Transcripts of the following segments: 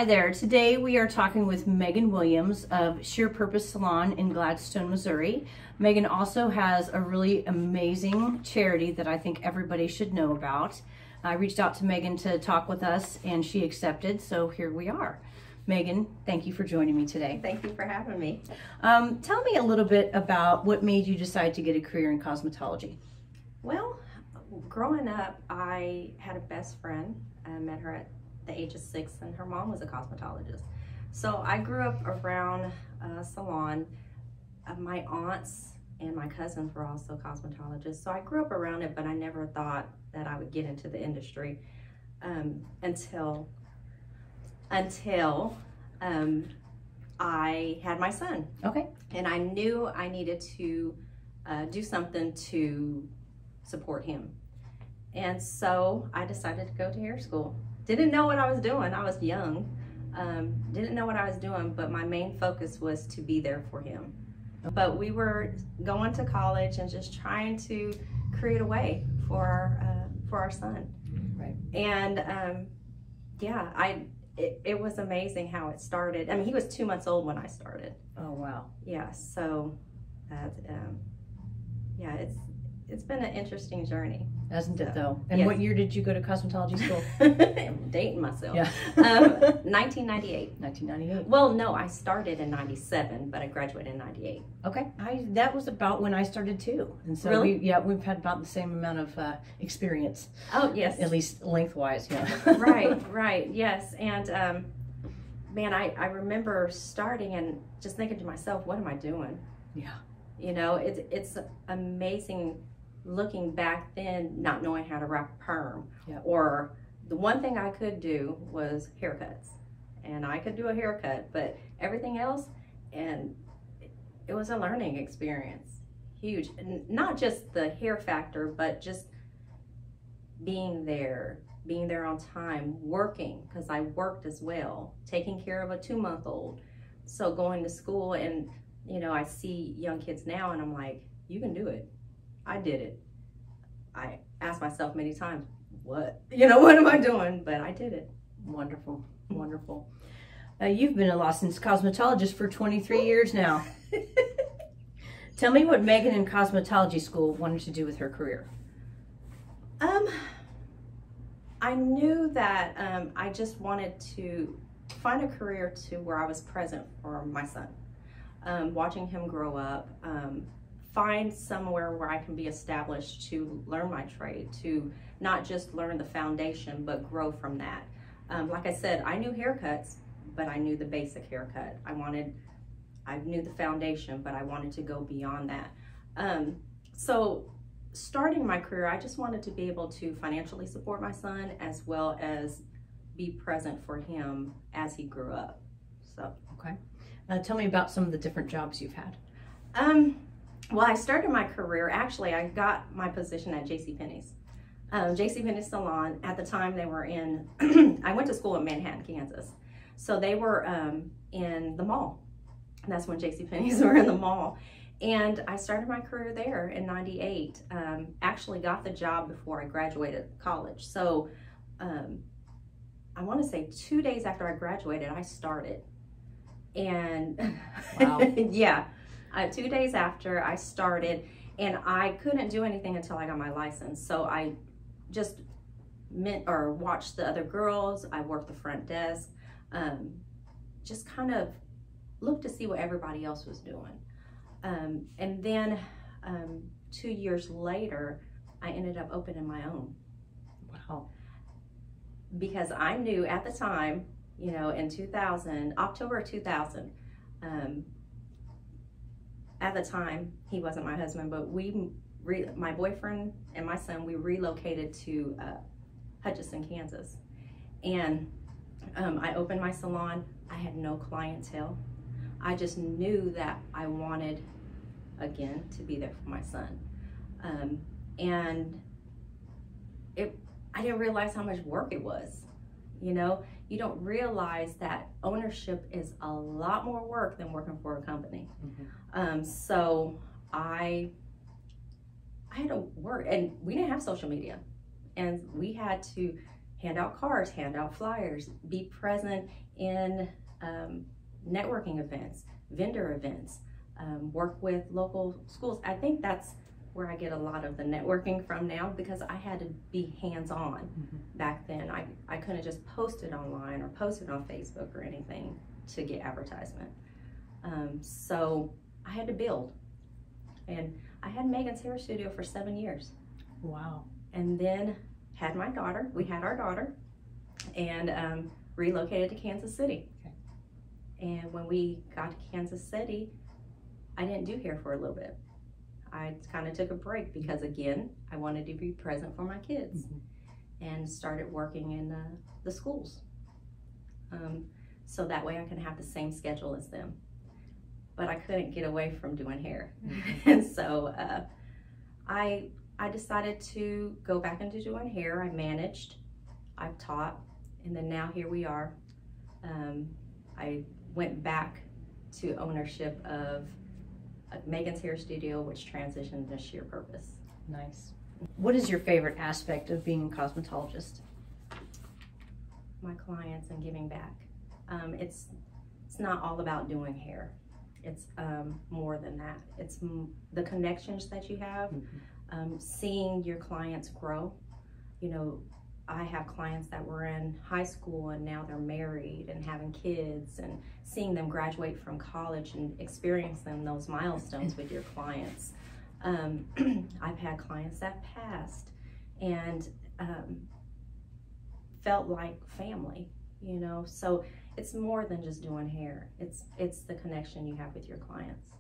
Hi there. Today we are talking with Megan Williams of Shear Purpose Salon in Gladstone, Missouri. Megan also has a really amazing charity that I think everybody should know about. I reached out to Megan to talk with us and she accepted, so here we are. Megan, thank you for joining me today. Thank you for having me. Tell me a little bit about what made you decide to get a career in cosmetology. Well, growing up, I had a best friend. I met her at the age of 6, and her mom was a cosmetologist. So I grew up around a salon. My aunts and my cousins were also cosmetologists. So I grew up around it, but I never thought that I would get into the industry until I had my son. Okay. And I knew I needed to do something to support him. And so I decided to go to hair school. Didn't know what I was doing. I was young. Didn't know what I was doing, but my main focus was to be there for him. But we were going to college and just trying to create a way for our son. Right. And yeah, it was amazing how it started. I mean, he was 2 months old when I started. Oh, wow. Yeah, so that, yeah, it's been an interesting journey. Hasn't it, though? And yes. what year did you go to cosmetology school? I'm dating myself. Yeah. 1998. 1998. Well, no, I started in 97, but I graduated in 98. Okay. That was about when I started too. And so Really? we've had about the same amount of experience. Oh, yes. At least lengthwise, yeah. Right, yes. And man, I remember starting and just thinking to myself, what am I doing? Yeah. You know, it's amazing looking back then, not knowing how to wrap a perm. Yep. Or the one thing I could do was haircuts. And I could do a haircut, but everything else, and it was a learning experience. Huge. And not just the hair factor, but just being there on time, working, because I worked as well, taking care of a 2-month-old. So going to school, and you know, I see young kids now and I'm like, you can do it. I did it. I asked myself many times, what am I doing? But I did it. Wonderful, wonderful. You've been a licensed cosmetologist for 23 years now. Tell me what Megan in cosmetology school wanted to do with her career. I knew that I just wanted to find a career to where I was present for my son. Watching him grow up, find somewhere where I can be established to learn my trade, to not just learn the foundation, but grow from that. Like I said, I knew haircuts, but I knew the basic haircut. I knew the foundation, but I wanted to go beyond that. So starting my career, I just wanted to be able to financially support my son as well as be present for him as he grew up. So. Okay. Tell me about some of the different jobs you've had. Well, I started my career, actually, I got my position at Penney's. Penney's Salon, at the time they were in, I went to school in Manhattan, Kansas. So they were in the mall. And that's when Penney's were in the mall. And I started my career there in 98. Actually got the job before I graduated college. So I want to say 2 days after I graduated, I started. And wow. Yeah, 2 days after I started, and I couldn't do anything until I got my license. So I just watched the other girls. I worked the front desk, just kind of looked to see what everybody else was doing. And then 2 years later, I ended up opening my own. Wow. Because I knew at the time, you know, in 2000, October of 2000, at the time, he wasn't my husband, but my boyfriend and my son, we relocated to Hutchinson, Kansas. And I opened my salon. I had no clientele. I just knew that I wanted, again, to be there for my son. And I didn't realize how much work it was. You know, you don't realize that ownership is a lot more work than working for a company. Mm-hmm. So I had to work, and we didn't have social media, and we had to hand out cards, hand out flyers, be present in networking events, vendor events, work with local schools. I think that's where I get a lot of the networking from now, because I had to be hands-on back then. I couldn't just post it online or post it on Facebook or anything to get advertisement. So I had to build. And I had Megan's hair studio for 7 years. Wow. And then had my daughter. We had our daughter, and relocated to Kansas City. Okay. And when we got to Kansas City, I didn't do hair for a little bit. I kind of took a break because, again, I wanted to be present for my kids, and started working in the schools. So that way I can have the same schedule as them. But I couldn't get away from doing hair. And so I decided to go back into doing hair. I managed, I've taught, and then now here we are. I went back to ownership of Megan's Hair Studio, which transitioned to Shear Purpose. Nice. What is your favorite aspect of being a cosmetologist? My clients and giving back. It's not all about doing hair. It's more than that. It's the connections that you have, seeing your clients grow. You know, I have clients that were in high school and now they're married and having kids, and seeing them graduate from college and experiencing those milestones with your clients. I've had clients that passed and felt like family, you know. So it's more than just doing hair. It's the connection you have with your clients.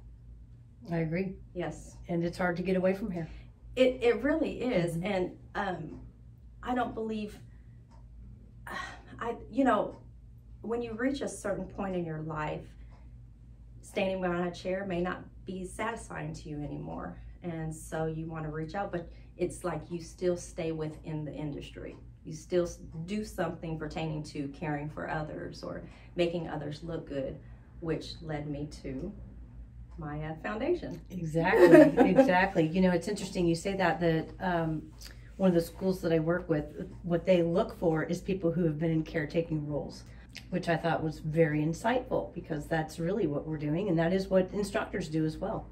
I agree. Yes. And it's hard to get away from hair. It really is. And I don't believe, you know, when you reach a certain point in your life, standing behind a chair may not be satisfying to you anymore. And so you want to reach out, but it's like you still stay within the industry. You still do something pertaining to caring for others or making others look good, which led me to my foundation. Exactly, exactly. You know, it's interesting you say that one of the schools that I work with, what they look for is people who have been in caretaking roles, which I thought was very insightful, because that's really what we're doing, and that is what instructors do as well.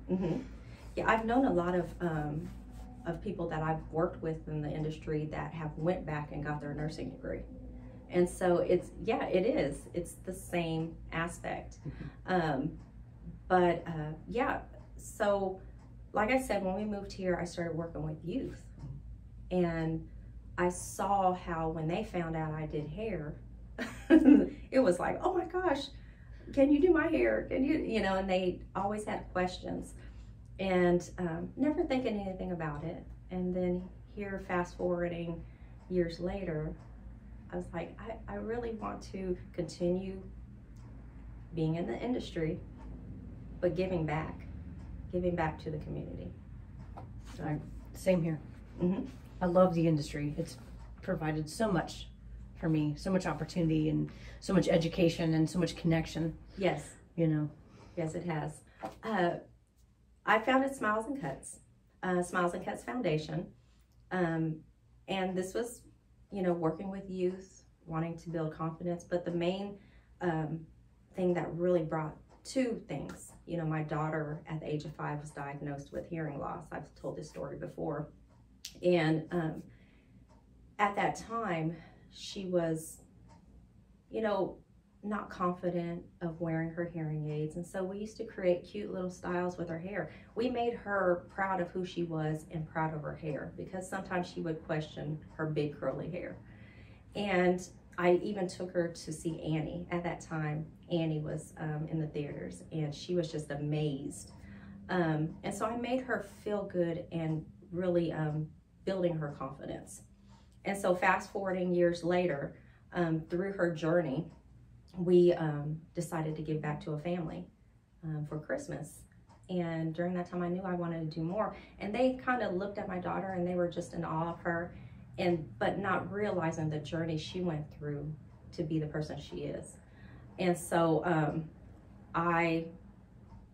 Yeah, I've known a lot of people that I've worked with in the industry that have went back and got their nursing degree. And so it's the same aspect. Yeah, so like I said, when we moved here, I started working with youth. And I saw how when they found out I did hair, it was like, oh my gosh, can you do my hair? Can you, you know, and they always had questions. And never thinking anything about it. And then here, fast forwarding years later, I was like, I really want to continue being in the industry, but giving back to the community. So, same here. I love the industry. It's provided so much for me, so much opportunity and so much education and so much connection. Yes. You know. Yes, it has. I founded Smiles and Cuts, Smiles and Cuts Foundation. And this was, you know, working with youth, wanting to build confidence. But the main thing that really brought two things, you know, my daughter at the age of 5 was diagnosed with hearing loss. I've told this story before. And at that time, she was, you know, not confident of wearing her hearing aids. And so we used to create cute little styles with her hair. We made her proud of who she was and proud of her hair, because sometimes she would question her big curly hair. And I even took her to see Annie. At that time, Annie was in the theaters, and she was just amazed. And so I made her feel good and really building her confidence. And so fast forwarding years later, through her journey, we decided to give back to a family for Christmas. And during that time, I knew I wanted to do more. And they kind of looked at my daughter and they were just in awe of her, but not realizing the journey she went through to be the person she is. And so I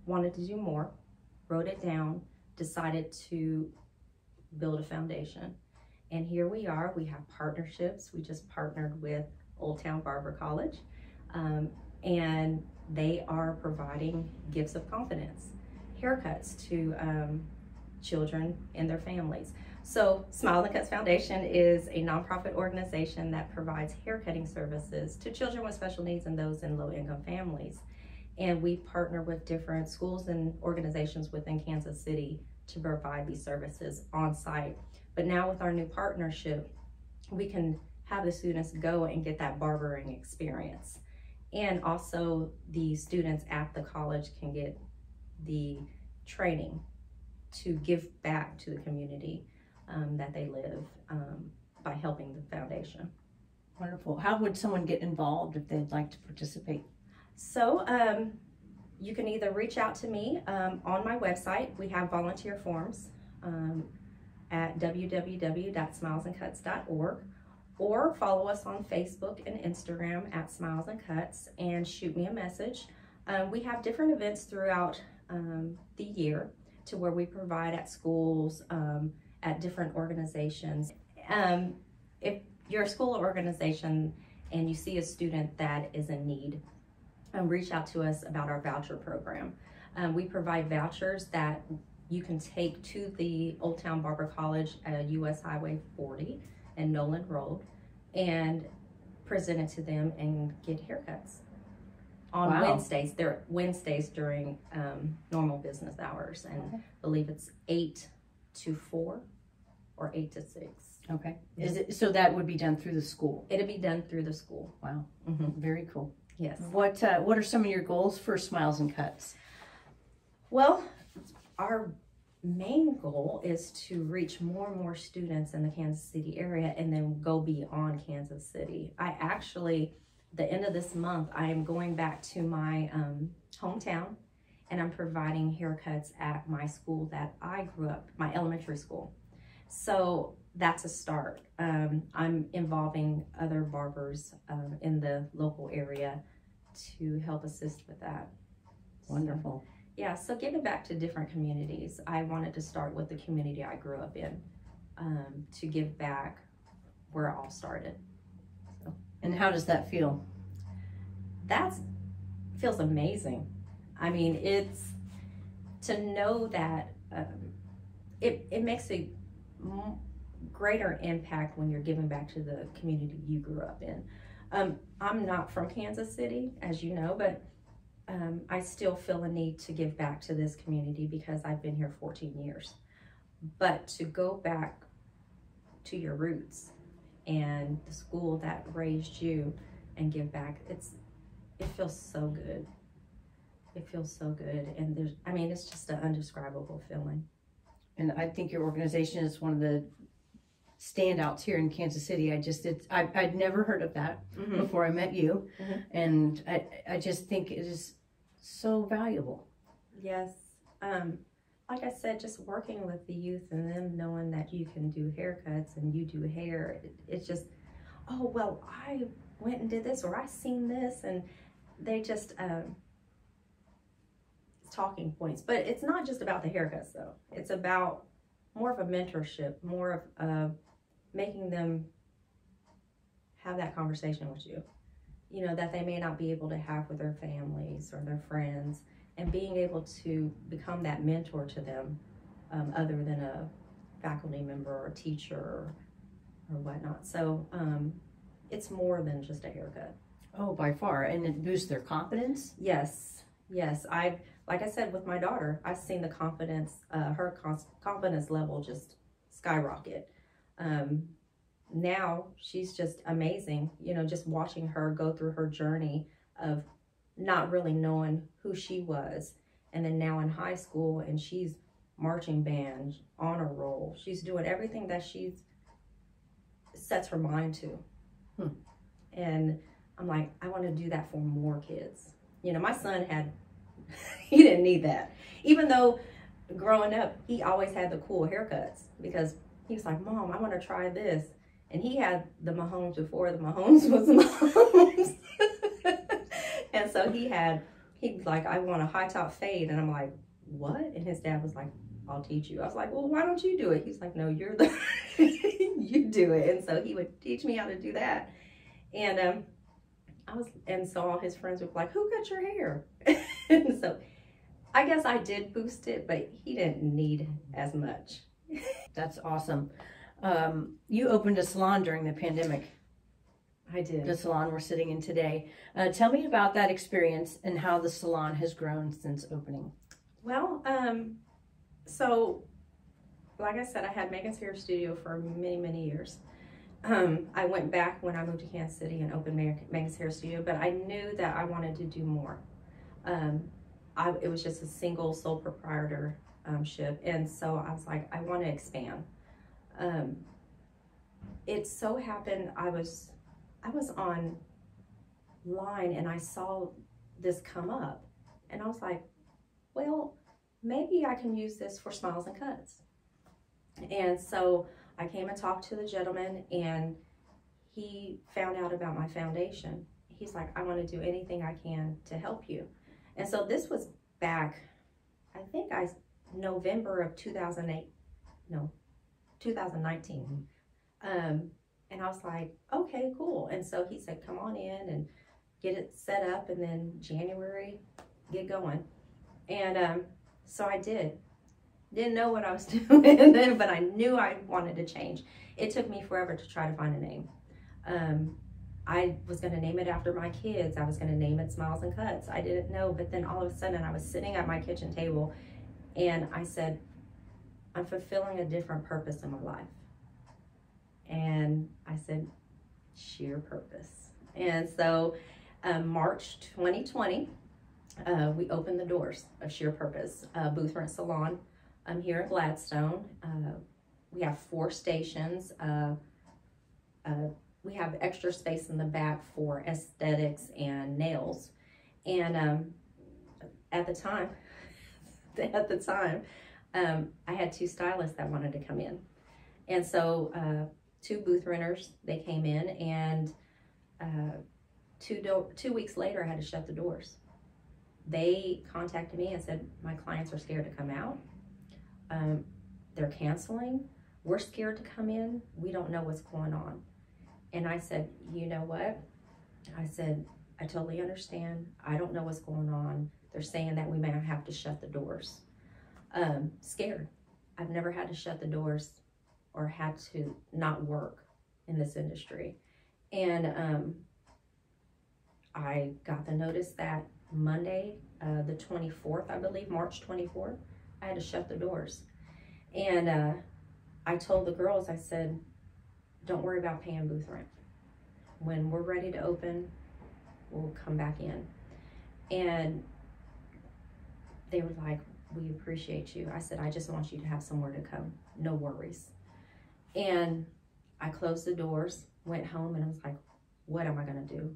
wanted to do more, wrote it down, decided to build a foundation. And here we are. We have partnerships. We just partnered with Old Town Barber College, and they are providing gifts of confidence, haircuts to children and their families. So Smiles and Cuts Foundation is a nonprofit organization that provides haircutting services to children with special needs and those in low-income families. And we partner with different schools and organizations within Kansas City to provide these services on site. But now with our new partnership, we can have the students go and get that barbering experience. And also the students at the college can get the training to give back to the community that they live by helping the foundation. Wonderful. How would someone get involved if they'd like to participate? So you can either reach out to me on my website. We have volunteer forms at www.smilesandcuts.org, or follow us on Facebook and Instagram at Smiles and Cuts and shoot me a message. We have different events throughout the year to where we provide at schools, at different organizations. If you're a school or organization and you see a student that is in need, reach out to us about our voucher program. We provide vouchers that you can take to the Old Town Barber College at US Highway 40 and Nolan Road and present it to them and get haircuts on Wednesdays. They're Wednesdays during normal business hours, and I believe it's 8 to 4 or 8 to 6. Okay. Is it so that would be done through the school? It'll be done through the school. Wow. Very cool. Yes. What are some of your goals for Smiles and Cuts? Well, our main goal is to reach more and more students in the Kansas City area and then go beyond Kansas City. I actually, the end of this month, I am going back to my hometown, and I'm providing haircuts at my school that I grew up, my elementary school. So that's a start. I'm involving other barbers in the local area to help assist with that. Wonderful. So, yeah, so giving back to different communities. I wanted to start with the community I grew up in to give back where it all started. So, and how does that feel? That feels amazing. I mean, it's to know that it makes a greater impact when you're giving back to the community you grew up in. I'm not from Kansas City, as you know, but I still feel a need to give back to this community because I've been here 14 years. But to go back to your roots and the school that raised you and give back, it feels so good. It feels so good. And it's just an indescribable feeling. And I think your organization is one of the standouts here in Kansas City. I'd never heard of that before I met you. And I just think it is so valuable. Yes. Like I said, just working with the youth and them knowing that you can do haircuts and you do hair, it's just, oh, well, I went and did this, or I seen this, and they just, talking points. But it's not just about the haircuts, though. It's about more of a mentorship, more of making them have that conversation with you, that they may not be able to have with their families or their friends, and being able to become that mentor to them, other than a faculty member or teacher or whatnot. So it's more than just a haircut. Oh, by far. And it boosts their confidence? Yes. Like I said, with my daughter, I've seen the confidence, her confidence level just skyrocket. Now she's just amazing, just watching her go through her journey of not really knowing who she was. And then now in high school, and she's marching band, honor roll. She's doing everything that she sets her mind to. And I'm like, I want to do that for more kids. My son he didn't need that. Even though growing up, he always had the cool haircuts because he was like, Mom, I want to try this. And he had the Mahomes before the Mahomes was the Mahomes. And so he was like, I want a high top fade. And I'm like, what? And his dad was like, I'll teach you. I was like, well, why don't you do it? He's like, no, you're the, you do it. And so he would teach me how to do that. And so all his friends were like, who cut your hair? And so I guess I did boost it, but he didn't need as much. That's awesome. You opened a salon during the pandemic. I did. The salon we're sitting in today. Tell me about that experience and how the salon has grown since opening. Well, so like I said, I had Megan's Hair Studio for many, many years. I went back when I moved to Kansas City and opened Megan's Hair Studio, but I knew that I wanted to do more. It was just a single sole proprietorship, and so I was like, I want to expand. It so happened I was online and I saw this come up, and I was like, well, maybe I can use this for Smiles and Cuts. And so I came and talked to the gentleman, and he found out about my foundation. He's like, I want to do anything I can to help you. And so this was back, I think November of 2019. And I was like, okay, cool. And so he said, come on in and get it set up, and then January, get going. And so I did. Didn't know what I was doing then, but I knew I wanted to change. It took me forever to try to find a name. I was going to name it after my kids. I was going to name it Smiles and Cuts. I didn't know, but then all of a sudden I was sitting at my kitchen table and I said, I'm fulfilling a different purpose in my life. And I said, sheer purpose. And so March 2020, we opened the doors of Sheer Purpose Booth Rent Salon here in Gladstone. We have 4 stations. We have extra space in the back for aesthetics and nails. And at the time, I had 2 stylists that wanted to come in. And so 2 booth renters, they came in, and 2 weeks later, I had to shut the doors. They contacted me and said, my clients are scared to come out. They're canceling. We're scared to come in. We don't know what's going on. And I said, you know what? I said, I totally understand. I don't know what's going on. They're saying that we may have to shut the doors. Scared. I've never had to shut the doors or had to not work in this industry. And I got the notice that Monday, the 24th, I believe, March 24th, I had to shut the doors. And I told the girls, I said, don't worry about paying booth rent. When we're ready to open, we'll come back in. And they were like, we appreciate you. I said, I just want you to have somewhere to come. No worries. And I closed the doors, went home, and I was like, what am I going to do?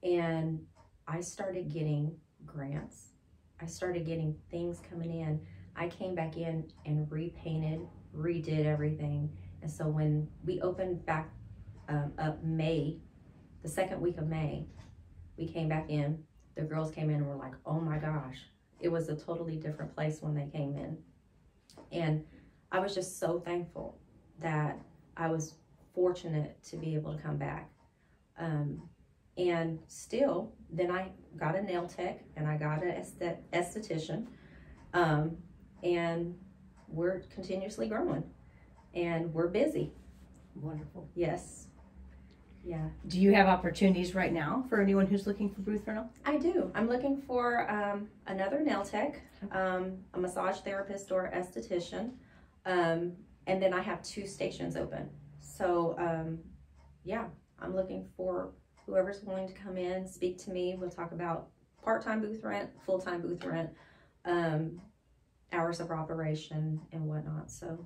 And I started getting grants. I started getting things coming in. I came back in and repainted, redid everything. And so when we opened back up May, the second week of May, we came back in. The girls came in and were like, oh my gosh. It was a totally different place when they came in. And I was just so thankful that I was fortunate to be able to come back. And still, then I got a nail tech and I got an esthetician. And we're continuously growing and we're busy. Wonderful. Yes. Yeah. Do you have opportunities right now for anyone who's looking for booth rental? I do. I'm looking for another nail tech, a massage therapist or esthetician. And then I have 2 stations open. So yeah, I'm looking for whoever's willing to come in, speak to me. We'll talk about part-time booth rent, full-time booth rent, hours of operation and whatnot. So.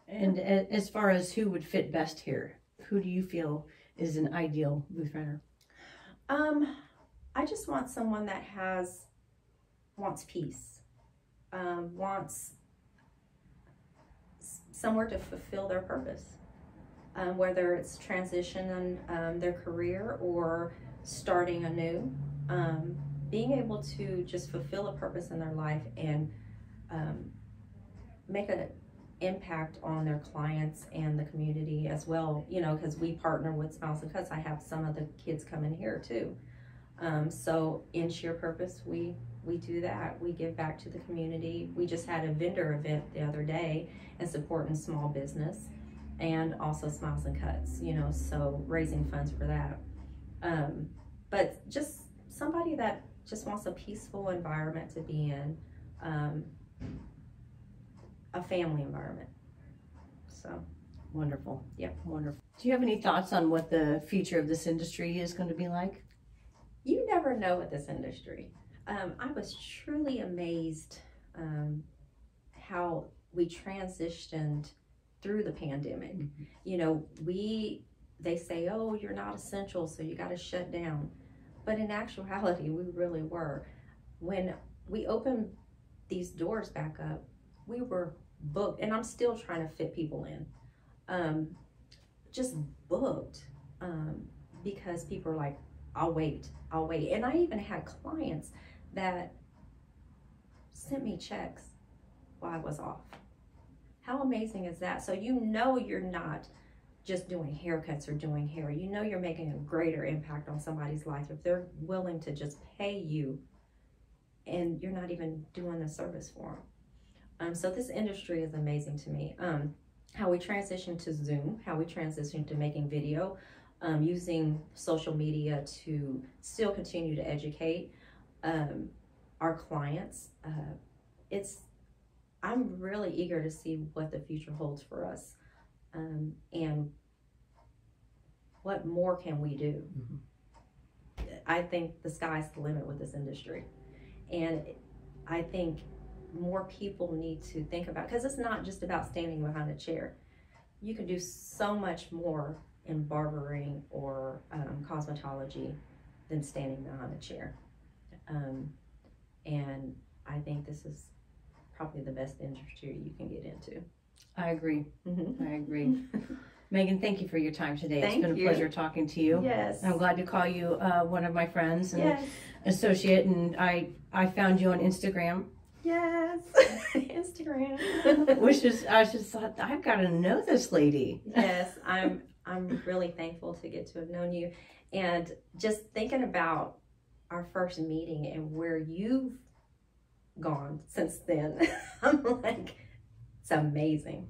And as far as who would fit best here, who do you feel is an ideal booth renter? I just want someone that wants peace, wants somewhere to fulfill their purpose, whether it's transition in their career or starting anew, being able to just fulfill a purpose in their life and make an impact on their clients and the community as well, you know, because we partner with Smiles and Cuts. I have some of the kids come in here too. So in Shear Purpose, we do that. We give back to the community. We just had a vendor event the other day and supporting small business and also Smiles and Cuts, you know, so raising funds for that. But just somebody that just wants a peaceful environment to be in, a family environment. So wonderful. Yep. Wonderful. Do you have any thoughts on what the future of this industry is going to be like? You never know with this industry. I was truly amazed how we transitioned through the pandemic. Mm-hmm. You know, they say, oh, you're not essential, so you got to shut down. But in actuality, we really were. When we opened these doors back up, we were booked, and I'm still trying to fit people in. Just booked because people are like, I'll wait. And I even had clients that sent me checks while I was off. How amazing is that? So you know you're not just doing haircuts or doing hair. You know you're making a greater impact on somebody's life if they're willing to just pay you and you're not even doing a service for them. So this industry is amazing to me. How we transitioned to Zoom, how we transitioned to making video, using social media to still continue to educate our clients. I'm really eager to see what the future holds for us, and what more can we do. Mm-hmm. I think the sky's the limit with this industry, and I think more people need to think about, because it's not just about standing behind a chair. You can do so much more in barbering or cosmetology than standing behind a chair. And I think this is probably the best industry you can get into. I agree. Mm-hmm. I agree. Megan, thank you for your time today. Thank it's been a pleasure talking to you. Yes. I'm glad to call you one of my friends and yes. associate, and I found you on Instagram. Yes. Instagram. Which is, I just thought, I've got to know this lady. Yes, I'm really thankful to get to have known you, and just thinking about our first meeting and where you've gone since then. I'm like, it's amazing.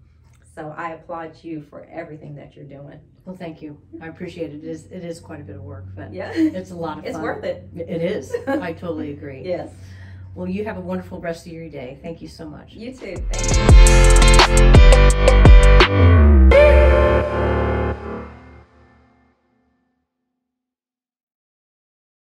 So I applaud you for everything that you're doing. Well, thank you. I appreciate it. It is quite a bit of work, but yeah, it's a lot of fun. It's worth it. It is. I totally agree. Yes. Well, you have a wonderful rest of your day. Thank you so much. You too. Thank you.